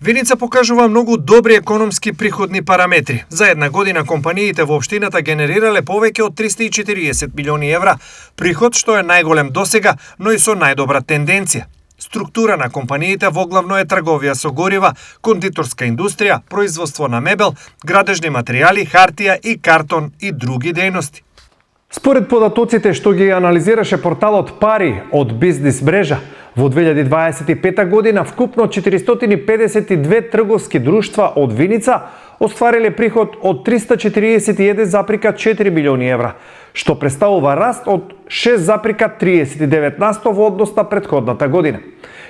Виница покажува многу добри економски приходни параметри. За една година компаниите во општината генерирале повеќе од 340 милиони евра, приход што е најголем досега, но и со најдобра тенденција. Структура на компаниите воглавно е трговија со горива, кондиторска индустрија, производство на мебел, градежни материјали, хартија и картон и други дејности. Според податоците што ги анализираше порталот Пари од Бизнис мрежа, во 2025 година вкупно 452 трговски друштва од Виница оствариле приход од 341,4 милиони евра, што представува раст од 6,39% во однос на претходната година.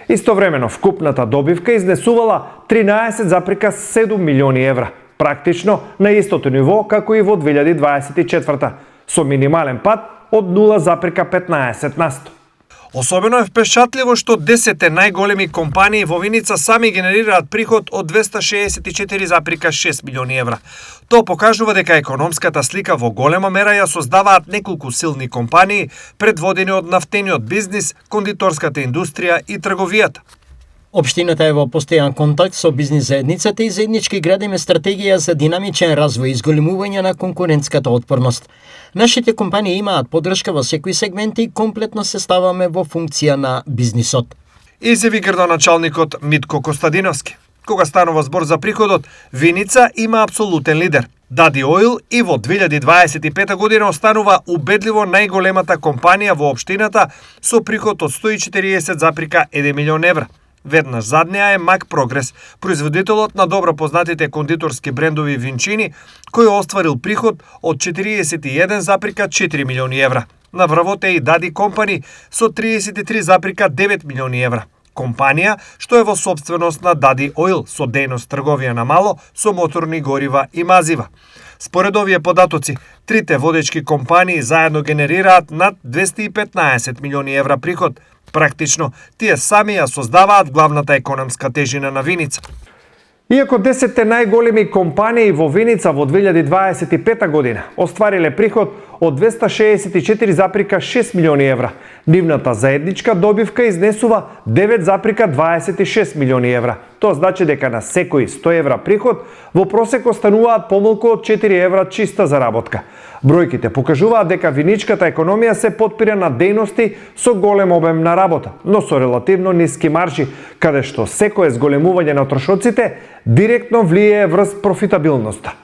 Истовремено, вкупната добивка изнесувала 13,7 милиони евра, практично на истото ниво како и во 2024, со минимален пад од 0,15%. Особено е впечатливо што 10 најголеми компании во Виница сами генерираат приход од 264,6 милиони евра. Тоа покажува дека економската слика во голема мера ја создаваат неколку силни компании, предводени од нафтениот бизнис, кондиторската индустрија и трговијата. Општината е во постојан контакт со бизнис заедницата и заеднички градиме стратегија за динамичен развој и изголемување на конкурентската отпорност. Нашите компании имаат поддршка во секој сегмент и комплетно се ставаме во функција на бизнисот. Изјави градоначалникот Митко Костадиновски. Кога станува збор за приходот, Виница има апсолутен лидер. Дади Оил и во 2025 година останува убедливо најголемата компанија во општината со приход од 140,1 милион евра. Веднаш зад неа е Мак Прогрес, производителот на добро познатите кондиторски брендови винчини, кој остварил приход од 41,4 милиони евра. На врвот е и Дади Компани со 33,9 милиони евра. Компанија што е во сопственост на Дади Оил со дејност трговија на мало со моторни горива и мазива. Според овие податоци, трите водечки компании заедно генерираат над 215 милиони евра приход. Практично, тие сами ја создаваат главната економска тежина на Виница. Иако 10 најголеми компании во Виница во 2025 година оствариле приход од 264,6 милиони евра, нивната заедничка добивка изнесува 9,26 милиони евра. Тоа значи дека на секој 100 евра приход во просек остануваат помалку од 4 евра чиста заработка. Бројките покажуваат дека виничката економија се потпира на дејности со голем обем на работа, но со релативно ниски маржи, каде што секое зголемување на трошоците директно влијае врз профитабилноста.